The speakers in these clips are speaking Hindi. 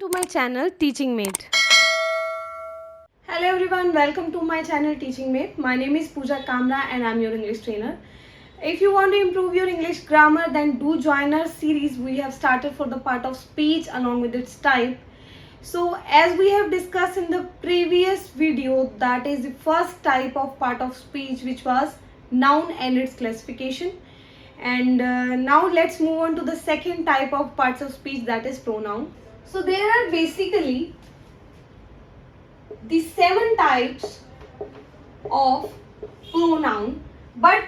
to my channel Teaching Mate. Hello everyone, welcome to my channel Teaching Mate. My name is Pooja Kamra and I'm your English trainer. If you want to improve your English grammar, then do join our series we have started for the part of speech along with its type. So as we have discussed in the previous video, that is the first type of part of speech, which was noun and its classification. And now let's move on to the second type of parts of speech, that is pronoun. So there are basically the 7 types of pronoun, but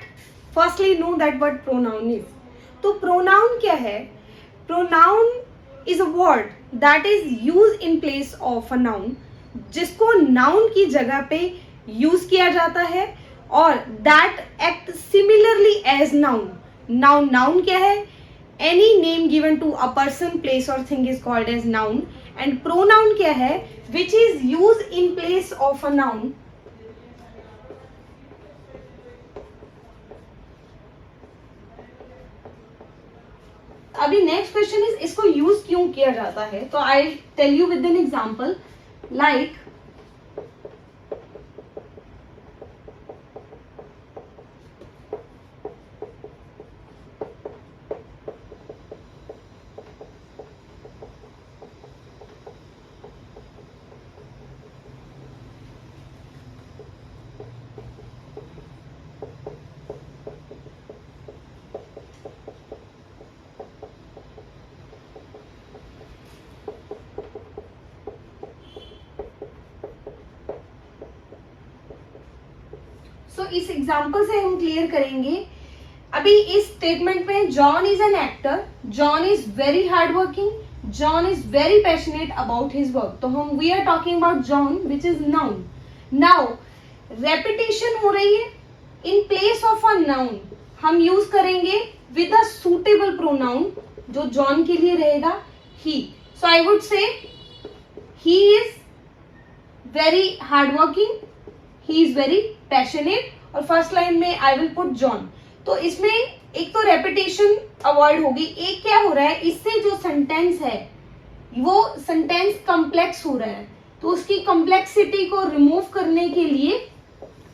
firstly know that what pronoun is. तो pronoun क्या है? Pronoun is a word that is used in place of a noun, जिसको noun की जगह पे यूज किया जाता है और that act similarly as noun. Now noun क्या है? Any name given to a person, place or thing is called as noun. And pronoun क्या है? Which is used in place of a noun. अभी नेक्स्ट क्वेश्चन इज इसको यूज क्यों किया जाता है, तो I tell you with an example like इस एग्जाम्पल से हम क्लियर करेंगे. अभी इस स्टेटमेंट में John is an actor, John is very hard working, John is very passionate about his work. तो हम we are talking about John which is noun. Now repetition हो रही है, in place of a noun हम यूज करेंगे विद अ सुटेबल प्रोनाउन जो जॉन के लिए रहेगा, he. So I would say he is very hard working, he is very passionate, और फर्स्ट लाइन में आई विल पुट जॉन. तो इसमें एक तो रेपिटेशन अवॉइड होगी. एक क्या हो रहा है, इससे जो सेंटेंस है वो सेंटेंस कॉम्प्लेक्स हो रहा है, तो उसकी कॉम्प्लेक्सिटी को रिमूव करने के लिए,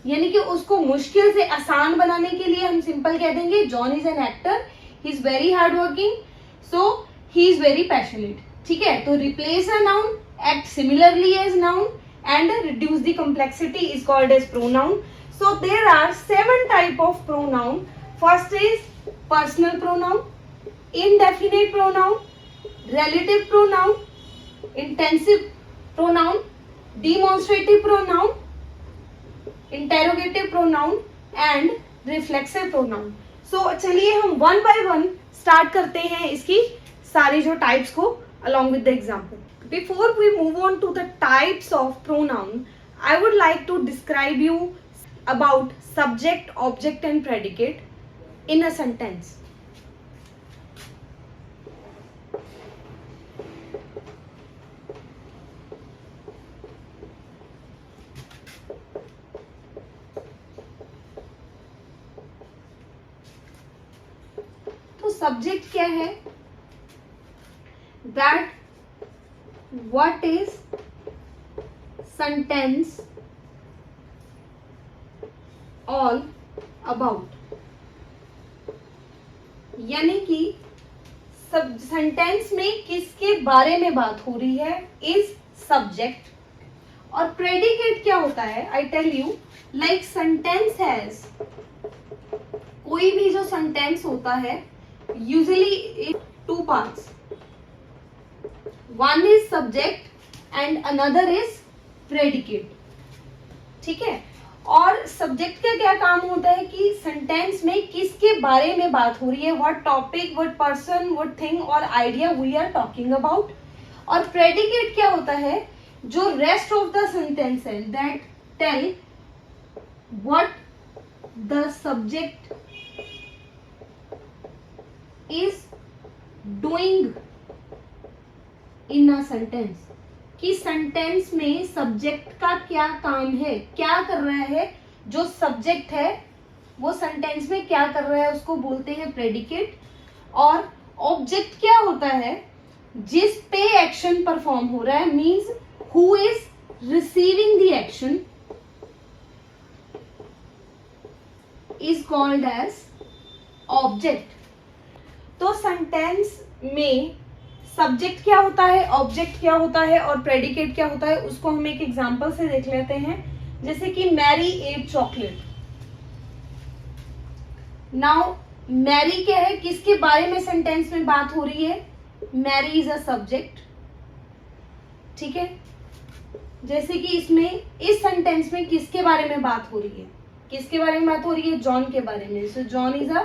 यानी कि उसको मुश्किल से आसान बनाने के लिए हम सिंपल कह देंगे John is an actor, he is very hard working, so he is very passionate. ठीक है, तो replace a noun, act similarly as noun and reduce the complexity is called as pronoun. So there are 7 type of pronoun. First is personal pronoun, indefinite pronoun, relative pronoun, intensive pronoun, demonstrative pronoun, interrogative pronoun and reflexive pronoun. So चलिए हम one by one start करते हैं इसकी सारी जो types को along with the example. Before we move on to the types of pronoun, I would like to describe you about subject, object and predicate in a sentence. तो subject क्या है? That what is sentence all about, यानी कि सब सेंटेंस में किसके बारे में बात हो रही है इज सब्जेक्ट. और प्रेडिकेट क्या होता है, I tell you, like sentence has, कोई भी जो सेंटेंस होता है usually 2 parts, one is subject and another is predicate. ठीक है, और सब्जेक्ट का क्या काम होता है कि सेंटेंस में किसके बारे में बात हो रही है, what topic, what person, what thing और idea we are talking about. और प्रेडिकेट क्या होता है, जो रेस्ट ऑफ द सेंटेंस है, that tell what the subject is doing in a sentence, कि सेंटेंस में सब्जेक्ट का क्या काम है, क्या कर रहा है, जो सब्जेक्ट है वो सेंटेंस में क्या कर रहा है उसको बोलते हैं प्रेडिकेट. और ऑब्जेक्ट क्या होता है, जिस पे एक्शन एक्शन परफॉर्म हो रहा है, means who is receiving the action is called as object. तो सेंटेंस में सब्जेक्ट क्या होता है, ऑब्जेक्ट क्या होता है और प्रेडिकेट क्या होता है, उसको हम एक एग्जांपल से देख लेते हैं। जैसे कि Mary ate chocolate. Now Mary क्या है, किसके बारे में सेंटेंस में बात हो रही है, मैरी इज अ सब्जेक्ट, ठीक है। जैसे कि इसमें इस सेंटेंस में किसके बारे में बात हो रही है, किसके बारे में बात हो रही है, जॉन के बारे में। सो John is a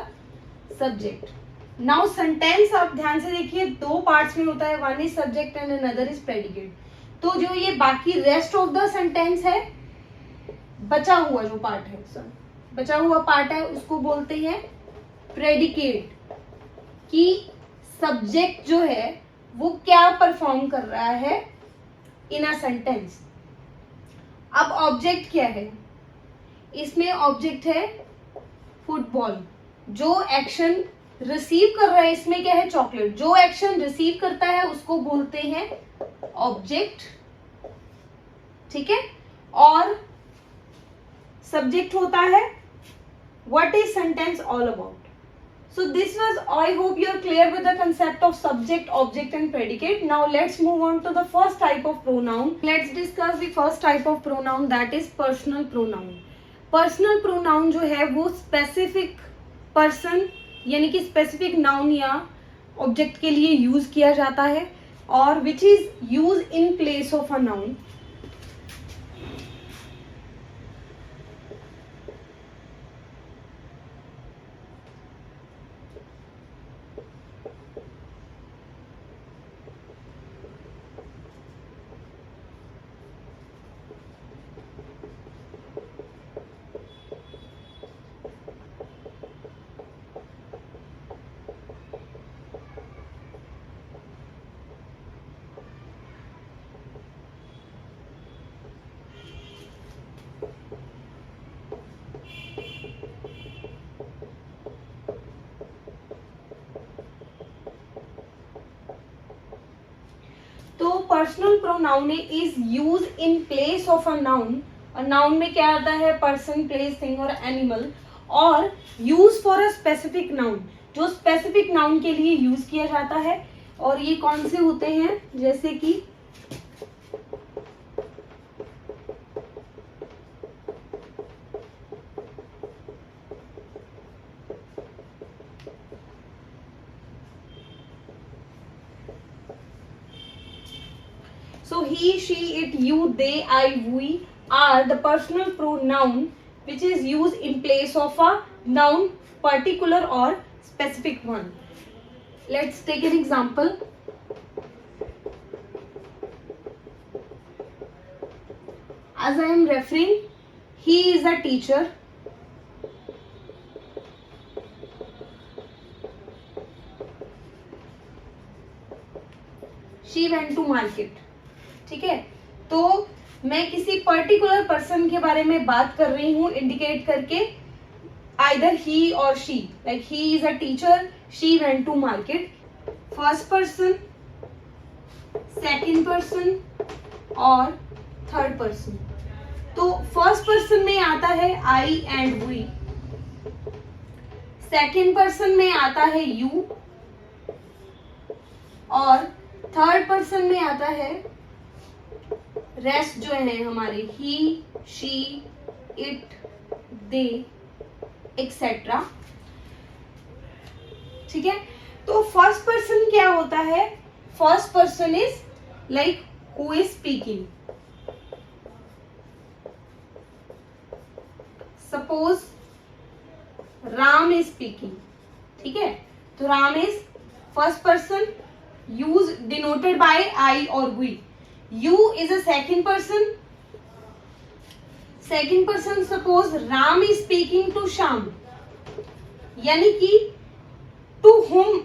subject. Now sentence आप ध्यान से देखिए, दो पार्ट्स में होता है, one is subject and another is predicate. तो जो ये बाकी रेस्ट ऑफ द सेंटेंस है, बचा हुआ जो पार्ट है, बचा हुआ पार्ट है, उसको बोलते हैं प्रेडिकेट, कि सब्जेक्ट जो है वो क्या परफॉर्म कर रहा है इन अ सेंटेंस। अब ऑब्जेक्ट क्या है, इसमें ऑब्जेक्ट है फुटबॉल। जो एक्शन रिसीव कर रहा है, इसमें क्या है, चॉकलेट। जो एक्शन रिसीव करता है उसको बोलते हैं ऑब्जेक्ट, ठीक है। और सब्जेक्ट होता है what is sentence all about. So this was, I hope you are clear with the concept of subject, object and predicate. Now let's move on to the first type of pronoun. Let's discuss the first type of pronoun, that is personal pronoun. Personal pronoun जो है वो specific person यानी कि specific noun या object के लिए use किया जाता है, और which is used in place of a noun. तो personal pronoun is use in place of a noun. और नाउन में क्या आता है, पर्सन, प्लेस, थिंग और एनिमल, और use for a specific noun, जो स्पेसिफिक नाउन के लिए यूज किया जाता है। और ये कौन से होते हैं, जैसे कि so he, she, it, you, they, I, we are the personal pronoun which is used in place of a noun, particular or specific one. Let's take an example. As I am referring, he is a teacher. She went to market. ठीक है, तो मैं किसी पर्टिकुलर पर्सन के बारे में बात कर रही हूँ इंडिकेट करके, either he or she, like he is a teacher, she went to market. First person, second person और थर्ड पर्सन। तो फर्स्ट पर्सन में आता है I and we, second person में आता है यू, और थर्ड पर्सन में आता है रेस्ट जो है हमारे, he, she, it, they, etcetera. ठीक है, तो फर्स्ट पर्सन क्या होता है, first person is like who is speaking. Suppose Ram is speaking, ठीक है, तो Ram is first person, use denoted by I और we. You is a second person. Second person, suppose Ram is speaking to Sham, यानी कि to whom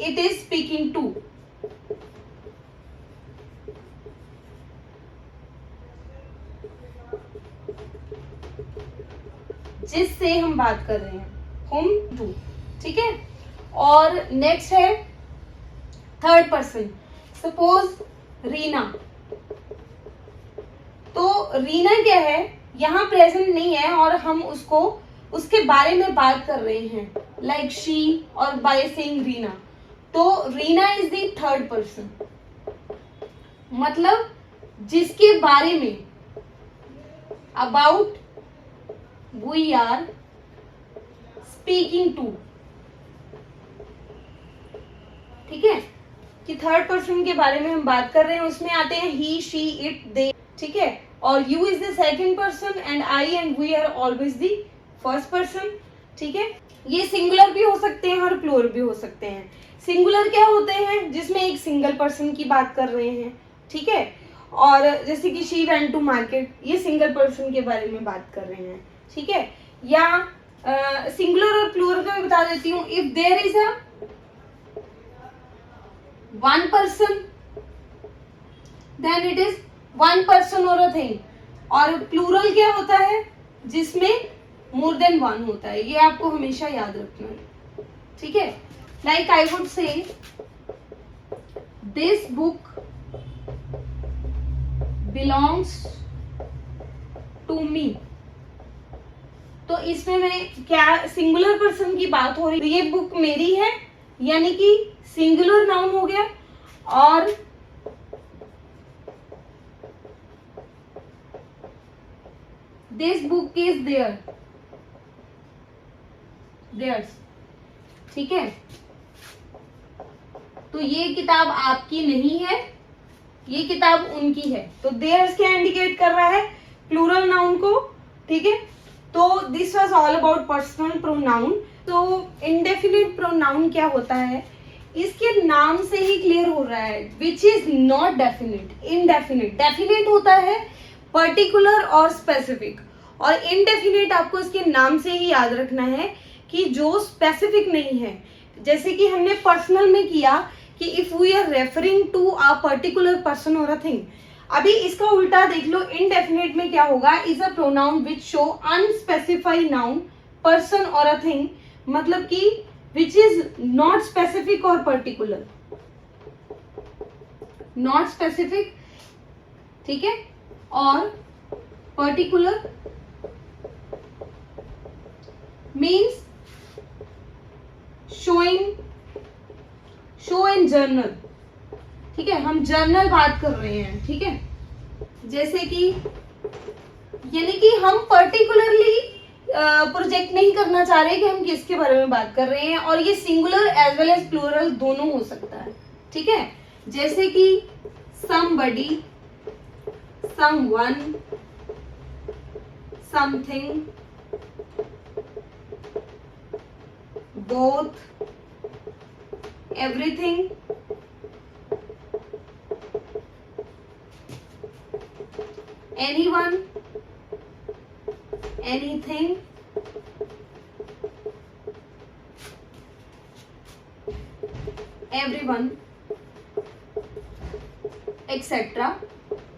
it is speaking to. जिससे हम बात कर रहे हैं, whom to, ठीक है। और नेक्स्ट है थर्ड पर्सन। सपोज रीना, तो रीना क्या है, यहाँ प्रेजेंट नहीं है और हम उसको उसके बारे में बात कर रहे हैं, like she or by saying Reena, तो Reena is the third person, मतलब जिसके बारे में, about we are speaking to, ठीक है, कि थर्ड पर्सन के बारे में हम बात कर रहे हैं, उसमें आते हैं ही, शी, इट, दे, ठीक है, और you is the second person and I and we are always the first person, ठीक है। ये सिंगुलर भी हो सकते हैं और प्लूरल भी हो सकते हैं। सिंगुलर क्या होते हैं, जिसमें एक सिंगल पर्सन की बात कर रहे हैं, ठीक है, और जैसे कि शी वेंट टू मार्केट, ये सिंगल पर्सन के बारे में बात कर रहे हैं, ठीक है। या सिंगुलर और प्लूरल का भी बता देती हूँ, if there is a one person then it is one person और अ थिंग, और प्लूरल क्या होता है, जिसमें मोर देन वन होता है, ये आपको हमेशा याद रखना है, ठीक है। Like I would say this book belongs to me, तो इसमें मैं क्या सिंगुलर पर्सन की बात हो रही है, ये बुक मेरी है, यानी कि सिंगुलर नाउन हो गया, और this book is there, there's, ठीक है, तो ये किताब आपकी नहीं है, ये किताब उनकी है, तो देयर्स क्या इंडिकेट कर रहा है, प्लूरल नाउन को, ठीक है। तो this was all about personal pronoun. तो इंडेफिनिट प्रोनाउन क्या होता है, इसके नाम से ही क्लियर हो रहा है, which is not definite, indefinite. Definite होता है पर्टिकुलर और स्पेसिफिक, और इनडेफिनिट आपको इसके नाम से ही याद रखना है कि जो स्पेसिफिक नहीं है। जैसे कि हमने पर्सनल में किया कि if we are referring to a particular person और अ थिंग, अभी इसका उल्टा देख लो, इनडेफिनिट में क्या होगा, is a pronoun which show unspecified noun person और अ थिंग, मतलब कि विच इज नॉट स्पेसिफिक और पर्टिकुलर, नॉट स्पेसिफिक, ठीक है, और particular means showing, show in journal, ठीक है, हम जर्नल बात कर रहे हैं, ठीक है, जैसे कि यानी कि हम पर्टिकुलरली प्रोजेक्ट नहीं करना चाह रहे कि हम किसके बारे में बात कर रहे हैं, और ये singular as well as plural दोनों हो सकता है, ठीक है, जैसे कि somebody, someone, something, both, everything, anyone, anything, everyone, etcetera,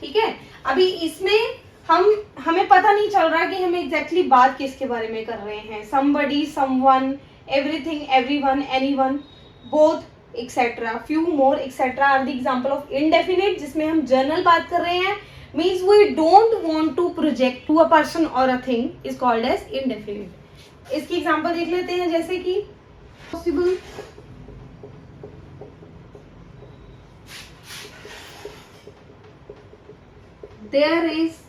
ठीक है। अभी इसमें हमें पता नहीं चल रहा कि हम एग्जैक्टली बात किसके बारे में कर रहे हैं, somebody, someone, everything, everyone, anyone, both, etcetera, few more, etcetera are the example of indefinite, जिसमें हम जर्नल बात कर रहे हैं, means we don't want to project to a person और a thing, is called as indefinite. इसकी एग्जांपल देख लेते हैं, जैसे कि possible, there is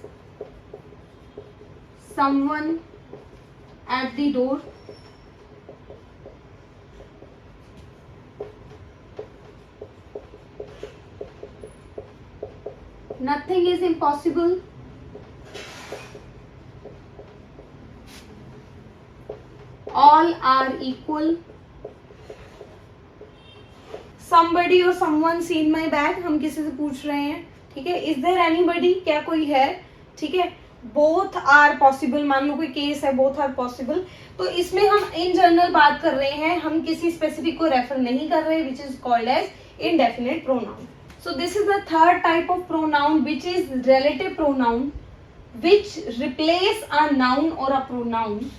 someone at the door, nothing is impossible, all are equal, somebody or someone seen my bag, हम किसी से पूछ रहे हैं, ठीक है, इज देयर एनीबडी, क्या कोई है, ठीक है, बोथ आर पॉसिबल, मान लो कोई केस है, बोथ आर पॉसिबल, तो इसमें हम इन जनरल बात कर रहे हैं, हम किसी स्पेसिफिक को रेफर नहीं कर रहे, which is called as indefinite pronoun. So this is the third type of pronoun which is relative pronoun, which replace a noun और a pronoun,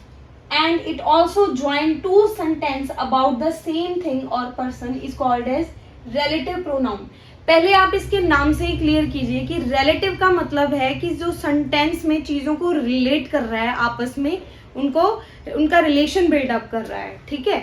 and it also join two sentence about the same thing or person is called as relative pronoun। पहले आप इसके नाम से ही क्लियर कीजिए कि रिलेटिव का मतलब है कि जो सेंटेंस में चीज़ों को रिलेट कर रहा है आपस में, उनका रिलेशन बिल्डअप कर रहा है, ठीक है।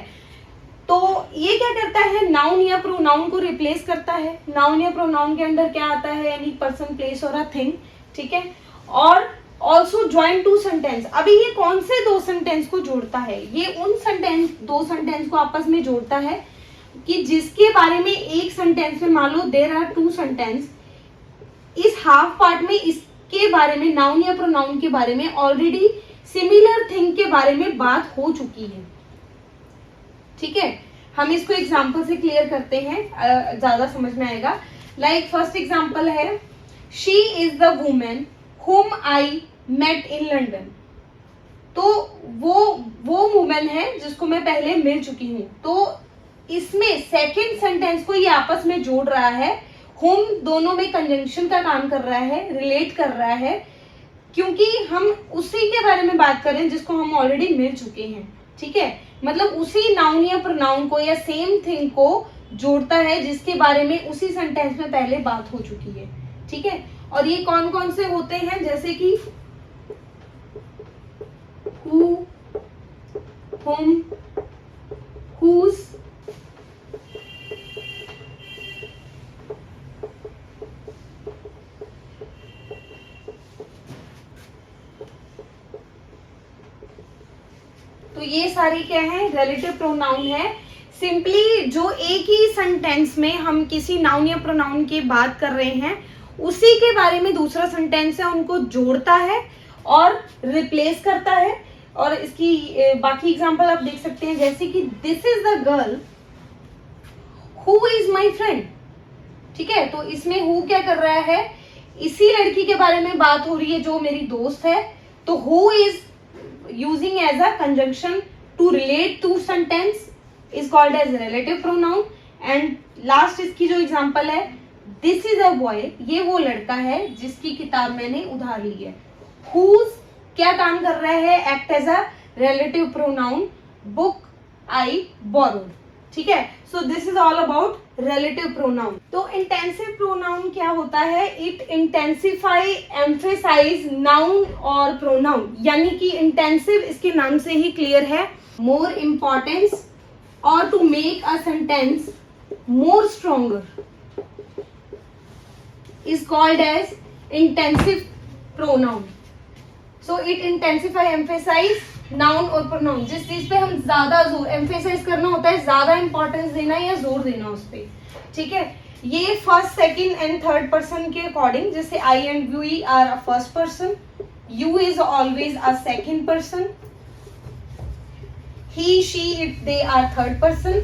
तो ये क्या करता है, नाउन या प्रोनाउन को रिप्लेस करता है। नाउन या प्रोनाउन के अंदर क्या आता है, एनी पर्सन, प्लेस और अ थिंग, ठीक है। और ऑल्सो ज्वाइन टू सेंटेंस। अभी ये कौन से दो सेंटेंस को जोड़ता है, ये उन दो सेंटेंस को आपस में जोड़ता है कि जिसके बारे में एक सेंटेंस में मान लो देयर आर टू सेंटेंस, इस हाफ पार्ट में इसके बारे में, नाउन या प्रोनाउन के बारे में ऑलरेडी सिमिलर थिंग के बारे में बात हो चुकी है, ठीक है। हम इसको एग्जाम्पल से क्लियर करते हैं, ज्यादा समझ में आएगा। लाइक फर्स्ट एग्जाम्पल है, she is the women whom I met in London. तो वो वुमेन है जिसको मैं पहले मिल चुकी हूँ। तो इसमें सेकेंड सेंटेंस को ये आपस में जोड़ रहा है। whom दोनों में कंजंक्शन का काम कर रहा है, रिलेट कर रहा है, क्योंकि हम उसी के बारे में बात कर रहे हैं जिसको हम ऑलरेडी मिल चुके हैं, ठीक है। मतलब उसी नाउन या प्रोनाउन को या सेम थिंग को जोड़ता है जिसके बारे में उसी सेंटेंस में पहले बात हो चुकी है, ठीक है। और ये कौन कौन से होते हैं, जैसे कि who, whom, whose, तो ये सारी क्या है, रिलेटिव प्रोनाउन है। सिंपली जो एक ही सेंटेंस में हम किसी नाउन या प्रोनाउन की बात कर रहे हैं, उसी के बारे में दूसरा सेंटेंस है उनको जोड़ता है और रिप्लेस करता है। और इसकी बाकी एग्जांपल आप देख सकते हैं, जैसे कि this is the girl who is my friend, ठीक है। तो इसमें हु क्या कर रहा है, इसी लड़की के बारे में बात हो रही है जो मेरी दोस्त है। तो who is using as a conjunction to relate two sentence is called as relative pronoun. And last इसकी जो एग्जांपल है, दिस इज अ बॉय, ये वो लड़का है जिसकी किताब मैंने उधार ली है। हुज क्या काम कर रहा है, act as a relative pronoun, book I borrowed, ठीक है। So this is all about relative pronoun. तो इंटेंसिव प्रोनाउन क्या होता है, इट इंटेंसिफाई एम्फेसाइज नाउन और प्रोनाउन, यानी कि इंटेंसिव इसके नाम से ही क्लियर है, मोर इम्पोर्टेंस और to make a sentence more stronger is called as intensive pronoun. So it intensify, emphasize noun और pronoun, जिस चीज पे हम ज्यादा जोर emphasize करना होता है, ज्यादा इंपॉर्टेंस देना या जोर देना उस पे, ठीक है। ये first, second and third person के अकॉर्डिंग, जैसे I and we are a first person, you is always a second person, he, she, it, they are third person.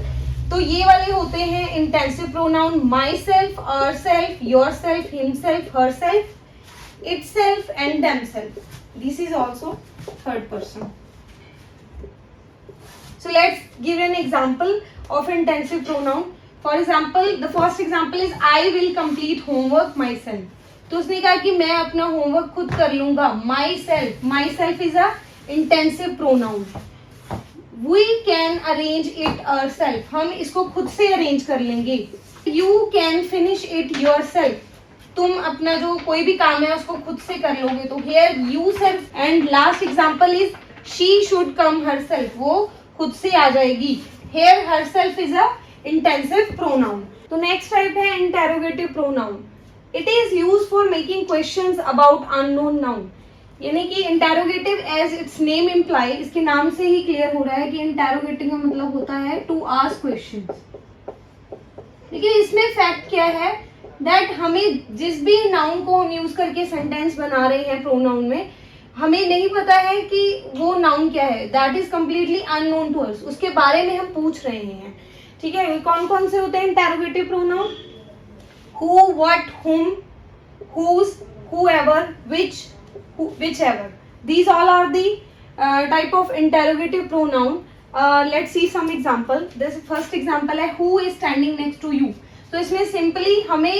तो ये वाले होते हैं intensive pronoun, myself, ourself, your self, himself, herself, itself and themself. This is also third person. So let's give an example of intensive pronoun. For example, the first example is I will complete homework my self. तो उसने कहा कि मैं अपना होमवर्क खुद कर लूंगा। My self is a intensive pronoun. We can arrange it ourselves, हम इसको खुद से अरेंज कर लेंगे। You can finish it yourself, तुम अपना जो कोई भी काम है उसको खुद से कर लोगे। तो here you self। and last example is she should come herself, वो खुद से आ जाएगी। here herself is a intensive pronoun। तो next type है interrogative pronoun। It is used for making questions about unknown noun, यानी कि interrogative as its name imply, इसके नाम से ही क्लियर हो रहा है कि इंटेरोगेटिव का मतलब होता है टू आस्क क्वेश्चंस। लेकिन इसमें फैक्ट क्या है, दैट हमें जिस भी नाउन को हम यूज करके सेंटेंस बना रहे हैं प्रोनाउन में, हमें नहीं पता है कि वो नाउन क्या है, that is completely unknown to us, उसके बारे में हम पूछ रहे हैं, ठीक है। कौन कौन से होते हैं interrogative pronoun, who, what, whom, whose, whoever, whichever. These all are the type of interrogative pronoun. Let's see some example. This first example है who is standing next to you. तो इसमें simply हमें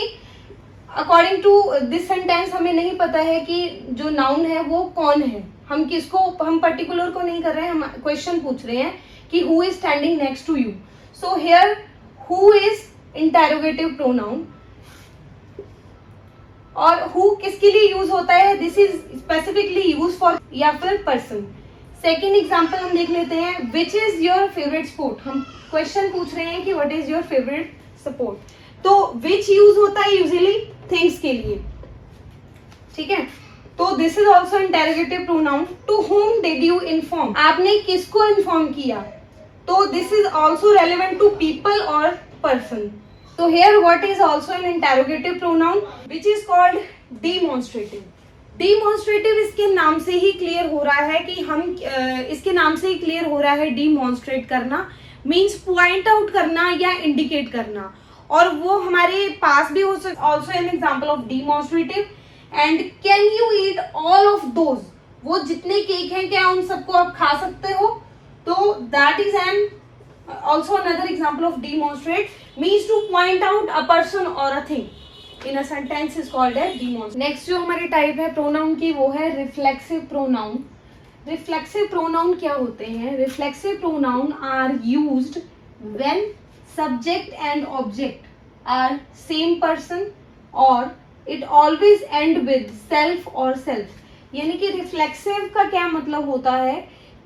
according to this sentence हमें नहीं पता है कि जो noun है वो कौन है, हम किसको, हम particular को नहीं कर रहे हैं, हम question पूछ रहे हैं कि who is standing next to you. So here who is interrogative pronoun और हु किसके लिए यूज होता है, this is specifically use for या फिर पर्सन। सेकेंड एग्जाम्पल हम देख लेते हैं, which is your favourite sport. हम क्वेश्चन पूछ रहे हैं कि what is your favourite sport, तो विच यूज होता है यूजुअली थिंग्स के लिए, ठीक है। तो this is also interrogative pronoun. To whom did you inform, आपने किसको इन्फॉर्म किया, तो this is also relevant to people और person. So here what is also an interrogative pronoun which is called demonstrative. Demonstrative इसके नाम से ही क्लियर हो रहा है कि हम इसके नाम से ही क्लियर हो रहा है demonstrate करना means point out करना या indicate करना, और वो हमारे पास भी हो सकता also an example of demonstrative. And can you eat all of those, वो जितने केक हैं क्या उन सबको आप खा सकते हो, तो that is an also another example of demonstrate means to point out a person or a thing in a sentence is called as demonstrate. Next जो हमारी टाइप है प्रोनाउन की वो है रिफ्लेक्सिव प्रोनाउन। रिफ्लेक्सिव प्रोनाउन क्या होते हैं, reflexive pronoun are used when subject and object are same person और it always end with self और सेल्फ। यानी कि रिफ्लेक्सिव का क्या मतलब होता है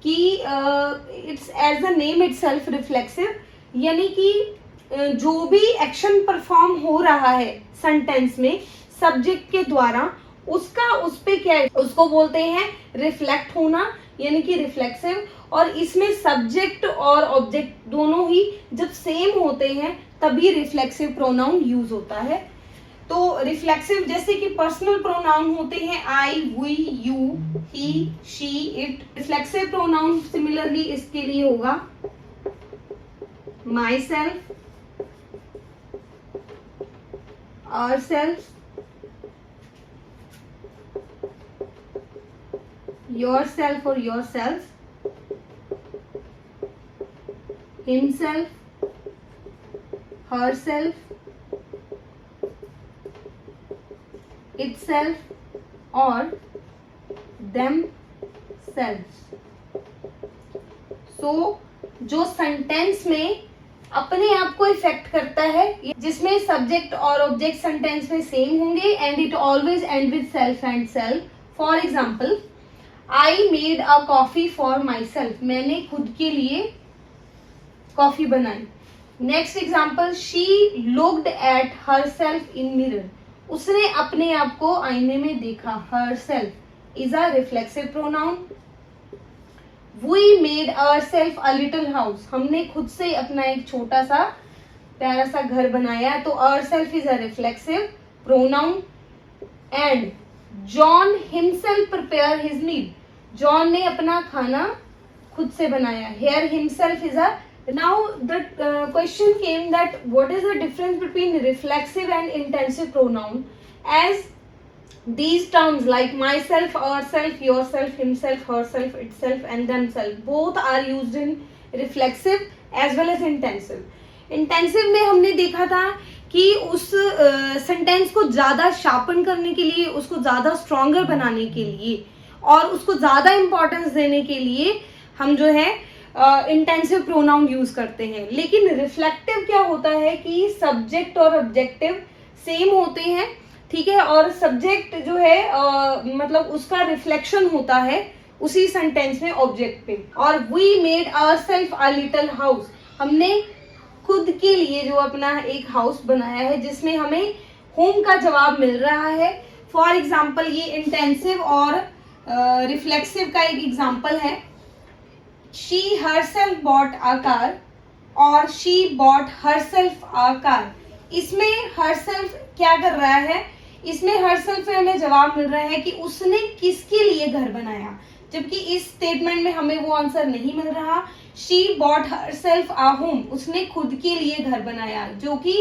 कि it's as the name itself reflexive, यानी कि जो भी एक्शन परफॉर्म हो रहा है सेंटेंस में सब्जेक्ट के द्वारा उसका उस पे क्या है, उसको बोलते हैं रिफ्लेक्ट होना, यानी कि रिफ्लेक्सिव। और इसमें सब्जेक्ट और ऑब्जेक्ट दोनों ही जब सेम होते हैं तभी रिफ्लेक्सिव प्रोनाउन यूज होता है। तो रिफ्लेक्सिव जैसे कि पर्सनल प्रोनाउन होते हैं I, we, you, he, she, it. Reflexive pronoun similarly इसके लिए होगा myself, ourselves, yourself और your self, himself, herself, itself और themselves। So जो सेंटेंस में अपने आप को इफेक्ट करता है, जिसमें सब्जेक्ट और ऑब्जेक्ट सेंटेंस में सेम होंगे and it always end with self and self. For example, I made a coffee for myself, मैंने खुद के लिए कॉफी बनाई। Next example, she looked at herself in mirror, उसने अपने आप को आईने में देखा। Herself is a reflexive pronoun. We made ourself a little house, हमने खुद से अपना एक छोटा सा प्यारा सा घर बनाया, तो ourself is a reflexive pronoun. And John himself prepare his meal, John ने अपना खाना खुद से बनाया। Here himself is a Now the question came that what is the difference between reflexive and intensive pronoun, as these terms like myself, ourself, yourself, himself, herself, itself and themselves both are used in reflexive as well as intensive. Intensive में हमने देखा था कि उस सेंटेंस को ज़्यादा शार्पन करने के लिए, उसको ज़्यादा स्ट्रॉन्गर बनाने के लिए और उसको ज़्यादा इम्पोर्टेंस देने के लिए हम जो है इंटेंसिव प्रोनाउन यूज करते हैं। लेकिन रिफ्लेक्टिव क्या होता है कि सब्जेक्ट और ऑब्जेक्टिव सेम होते हैं, ठीक है, और सब्जेक्ट जो है मतलब उसका रिफ्लेक्शन होता है उसी सेंटेंस में ऑब्जेक्ट पे। और we made ourself a little house, हमने खुद के लिए जो अपना एक हाउस बनाया है जिसमें हमें होम का जवाब मिल रहा है। फॉर एग्जाम्पल, ये इंटेंसिव और रिफ्लेक्सिव का एक एग्जाम्पल है। She herself bought a car और she bought herself a car। इसमें herself क्या कर रहा है, इसमें herself में हमें जवाब मिल रहा है कि उसने किसके लिए घर बनाया, जबकि इस स्टेटमेंट में हमें वो आंसर नहीं मिल रहा। She bought herself a home, उसने खुद के लिए घर बनाया, जो कि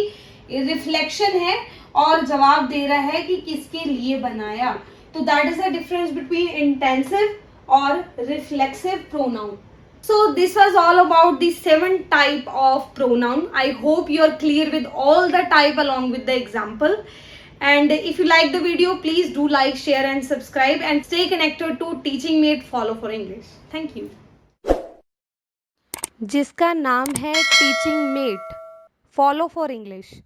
रिफ्लेक्शन है और जवाब दे रहा है कि किसके लिए बनाया। तो that is the difference between intensive और reflexive pronoun. So this was all about the 7 type of pronoun. I hope you are clear with all the type along with the example. And if you like the video, please do like, share and subscribe and stay connected to Teaching Mate Follow for English. Thank you. जिसका नाम है teaching mate follow for English.